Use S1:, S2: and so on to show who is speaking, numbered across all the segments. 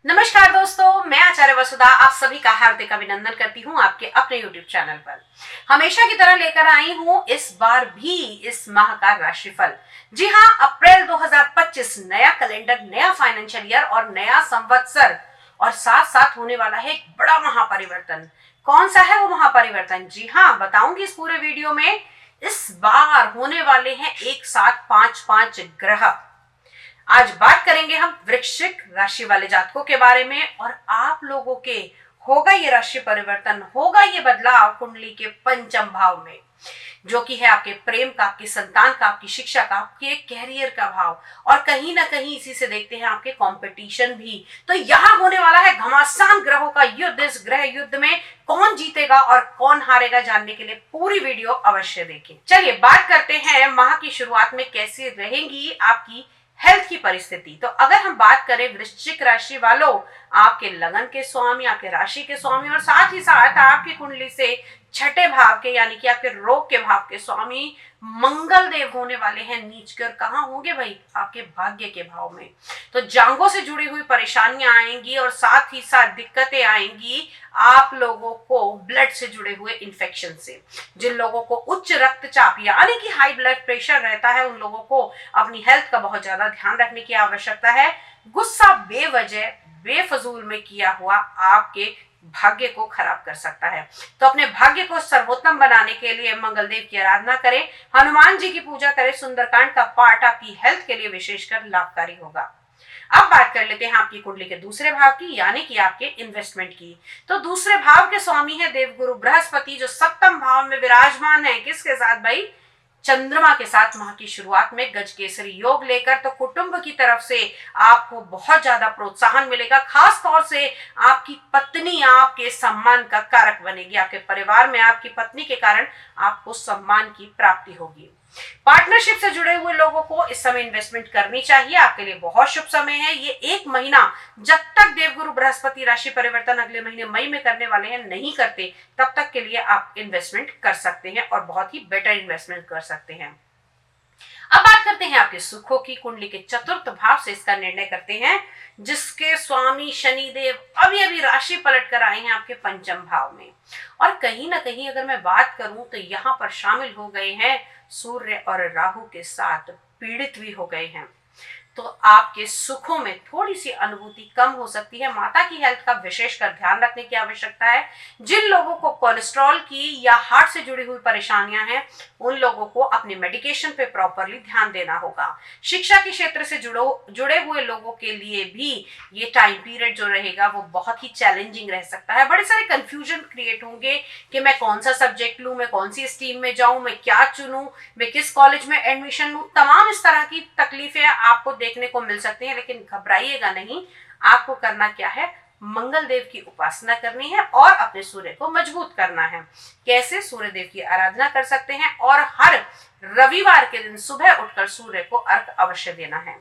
S1: नमस्कार दोस्तों, मैं आचार्य वसुधा आप सभी का हार्दिक अभिनंदन करती हूँ आपके अपने YouTube चैनल पर। हमेशा की तरह लेकर आई हूँ इस बार भी इस माह का राशिफल। जी हाँ, अप्रैल 2025 नया कैलेंडर, नया फाइनेंशियल ईयर और नया संवत्सर और साथ साथ होने वाला है एक बड़ा महापरिवर्तन। कौन सा है वो महापरिवर्तन? जी हाँ, बताऊंगी इस पूरे वीडियो में। इस बार होने वाले हैं एक साथ पांच ग्रह। आज बात करेंगे हम वृश्चिक राशि वाले जातकों के बारे में और आप लोगों के होगा ये राशि परिवर्तन, होगा ये बदलाव कुंडली के पंचम भाव में, जो कि है आपके प्रेम का, आपकी संतान का, आपकी शिक्षा का, आपके कैरियर का भाव और कहीं ना कहीं इसी से देखते हैं आपके कंपटीशन भी। तो यहाँ होने वाला है घमासान ग्रहों का युद्ध। इस ग्रह युद्ध में कौन जीतेगा और कौन हारेगा, जानने के लिए पूरी वीडियो अवश्य देखें। चलिए बात करते हैं माह की शुरुआत में कैसे रहेंगी आपकी हेल्थ की परिस्थिति। तो अगर हम बात करें वृश्चिक राशि वालों, आपके लगन के स्वामी, आपके राशि के स्वामी और साथ ही साथ आपकी कुंडली से छठे भाव के यानी कि आपके रोग के भाव के स्वामी मंगल देव होने वाले हैं नीच कर। कहाँ होंगे भाई? आपके भाग्य के भाव में। तो जांघों से जुड़ी हुई परेशानियां आएंगी और साथ ही साथ दिक्कतें आएंगी आप लोगों को ब्लड से जुड़े हुए इन्फेक्शन से। जिन लोगों को उच्च रक्तचाप यानी कि हाई ब्लड प्रेशर रहता है, उन लोगों को अपनी हेल्थ का बहुत ज्यादा ध्यान रखने की आवश्यकता है। गुस्सा बेवजह बेफजूल में किया हुआ आपके भाग्य को खराब कर सकता है। तो अपने भाग्य को सर्वोत्तम बनाने के लिए मंगल देव की आराधना करें, हनुमान जी की पूजा करें, सुंदरकांड का पाठ आपकी हेल्थ के लिए विशेषकर लाभकारी होगा। अब बात कर लेते हैं आपकी कुंडली के दूसरे भाव की यानी कि आपके इन्वेस्टमेंट की। तो दूसरे भाव के स्वामी है देवगुरु बृहस्पति, जो सप्तम भाव में विराजमान है। किसके साथ भाई? चंद्रमा के साथ। माह की शुरुआत में गजकेसरी योग लेकर तो कुटुंब की तरफ से आपको बहुत ज्यादा प्रोत्साहन मिलेगा। खास तौर से आपकी पत्नी आपके सम्मान का कारक बनेगी। आपके परिवार में आपकी पत्नी के कारण आपको सम्मान की प्राप्ति होगी। पार्टनरशिप से जुड़े हुए लोगों को इस समय इन्वेस्टमेंट करनी चाहिए, आपके लिए बहुत शुभ समय है। ये एक महीना जब तक देवगुरु बृहस्पति राशि परिवर्तन अगले महीने मई में करने वाले हैं नहीं करते, तब तक के लिए आप इन्वेस्टमेंट कर सकते हैं और बहुत ही बेटर इन्वेस्टमेंट कर सकते हैं। अब बात करते हैं आपके सुखों की। कुंडली के चतुर्थ भाव से इसका निर्णय करते हैं, जिसके स्वामी शनिदेव अभी अभी राशि पलट कर आए हैं आपके पंचम भाव में। और कहीं ना कहीं अगर मैं बात करूं तो यहाँ पर शामिल हो गए हैं सूर्य और राहु के साथ, पीड़ित भी हो गए हैं। तो आपके सुखों में थोड़ी सी अनुभूति कम हो सकती है। माता की हेल्थ का विशेषकर ध्यान रखने की आवश्यकता है। जिन लोगों को कोलेस्ट्रॉल की या हार्ट से जुड़ी हुई परेशानियां हैं, उन लोगों को अपने मेडिकेशन पे प्रॉपरली ध्यान देना होगा। शिक्षा के क्षेत्र से जुड़े हुए लोगों के लिए भी ये टाइम पीरियड जो रहेगा वो बहुत ही चैलेंजिंग रह सकता है। बड़े सारे कंफ्यूजन क्रिएट होंगे कि मैं कौन सा सब्जेक्ट लूं, मैं कौन सी स्ट्रीम में जाऊं, मैं क्या चुनूं, मैं किस कॉलेज में एडमिशन लूं। तमाम इस तरह की तकलीफें आपको देखने को मिल सकती हैं, लेकिन घबराइएगा नहीं। आपको करना क्या है? मंगल देव की उपासना करनी है और अपने सूर्य को मजबूत करना है। कैसे? सूर्य देव की आराधना कर सकते हैं और हर रविवार के दिन सुबह उठकर सूर्य को अर्घ अवश्य देना है।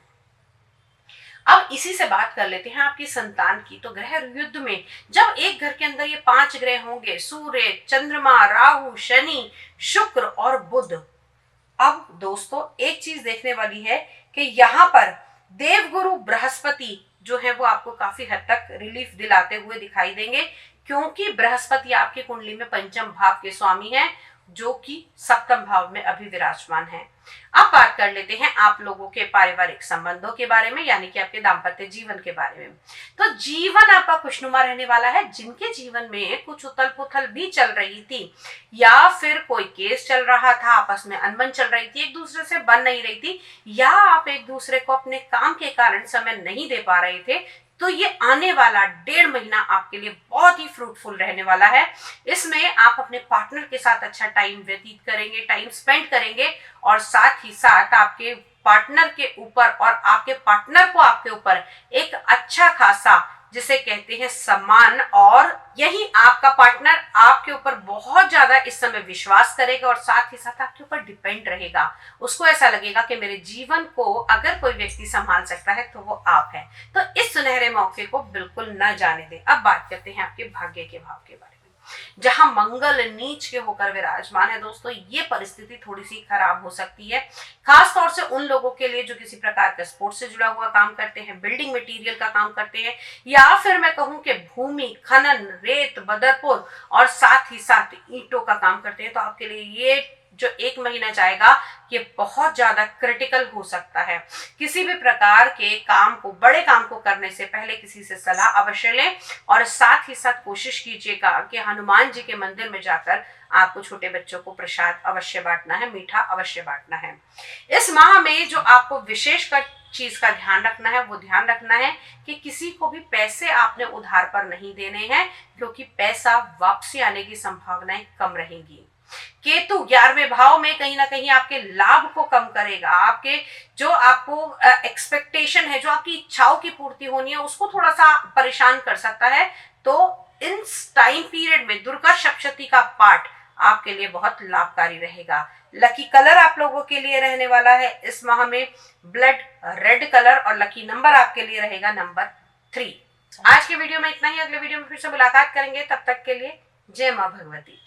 S1: अब इसी से बात कर लेते हैं आपकी संतान की। तो ग्रह युद्ध में जब एक घर के अंदर ये 5 ग्रह होंगे, सूर्य, चंद्रमा, राहु, शनि, शुक्र और बुध। अब दोस्तों एक चीज देखने वाली है कि यहाँ पर देवगुरु बृहस्पति जो है वो आपको काफी हद तक रिलीफ दिलाते हुए दिखाई देंगे, क्योंकि बृहस्पति आपकी कुंडली में पंचम भाव के स्वामी है, जो कि सप्तम भाव में अभी विराजमान है। अब बात कर लेते हैं आप लोगों के पारिवारिक संबंधों के बारे में यानी कि आपके दाम्पत्य जीवन के बारे में। तो जीवन आपका खुशनुमा रहने वाला है। जिनके जीवन में कुछ उथल पुथल भी चल रही थी या फिर कोई केस चल रहा था, आपस में अनबन चल रही थी, एक दूसरे से बन नहीं रही थी, या आप एक दूसरे को अपने काम के कारण समय नहीं दे पा रहे थे, तो ये आने वाला 1.5 महीना आपके लिए बहुत ही फ्रूटफुल रहने वाला है। इसमें आप अपने पार्टनर के साथ अच्छा टाइम व्यतीत करेंगे, टाइम स्पेंड करेंगे और साथ ही साथ आपके पार्टनर के ऊपर और आपके पार्टनर को आपके ऊपर एक अच्छा खासा, जिसे कहते हैं, सम्मान, और यही आपका पार्टनर आपके ऊपर बहुत ज्यादा इस समय विश्वास करेगा और साथ ही साथ आपके ऊपर डिपेंड रहेगा। उसको ऐसा लगेगा कि मेरे जीवन को अगर कोई व्यक्ति संभाल सकता है तो वो आप है। तो इस सुनहरे मौके को बिल्कुल न जाने दें। अब बात करते हैं आपके भाग्य के भाव के बारे में। जहां मंगल नीच के होकर विराजमान है दोस्तों, ये परिस्थिति थोड़ी सी खराब हो सकती है, खास तौर से उन लोगों के लिए जो किसी प्रकार का स्पोर्ट्स से जुड़ा हुआ काम करते हैं, बिल्डिंग मटेरियल का काम करते हैं, या फिर मैं कहूं कि भूमि खनन, रेत, बदरपुर और साथ ही साथ ईंटों का काम करते हैं। तो आपके लिए ये जो 1 महीना जाएगा ये बहुत ज्यादा क्रिटिकल हो सकता है। किसी भी प्रकार के काम को, बड़े काम को करने से पहले किसी से सलाह अवश्य लें और साथ ही साथ कोशिश कीजिएगा कि हनुमान जी के मंदिर में जाकर आपको छोटे बच्चों को प्रसाद अवश्य बांटना है, मीठा अवश्य बांटना है। इस माह में जो आपको विशेषकर चीज का ध्यान रखना है वो ध्यान रखना है कि किसी को भी पैसे आपने उधार पर नहीं देने हैं, क्योंकि पैसा वापसी आने की संभावनाएं कम रहेंगी। केतु 11वें भाव में कहीं ना कहीं आपके लाभ को कम करेगा, आपके जो आपको एक्सपेक्टेशन है, जो आपकी इच्छाओं की पूर्ति होनी है, उसको थोड़ा सा परेशान कर सकता है। तो इस टाइम पीरियड में दुर्गा सप्तशती का पाठ आपके लिए बहुत लाभकारी रहेगा। लकी कलर आप लोगों के लिए रहने वाला है इस माह में ब्लड रेड कलर, और लकी नंबर आपके लिए रहेगा नंबर 3। आज के वीडियो में इतना ही, अगले वीडियो में फिर से मुलाकात करेंगे, तब तक के लिए जय मां भगवती।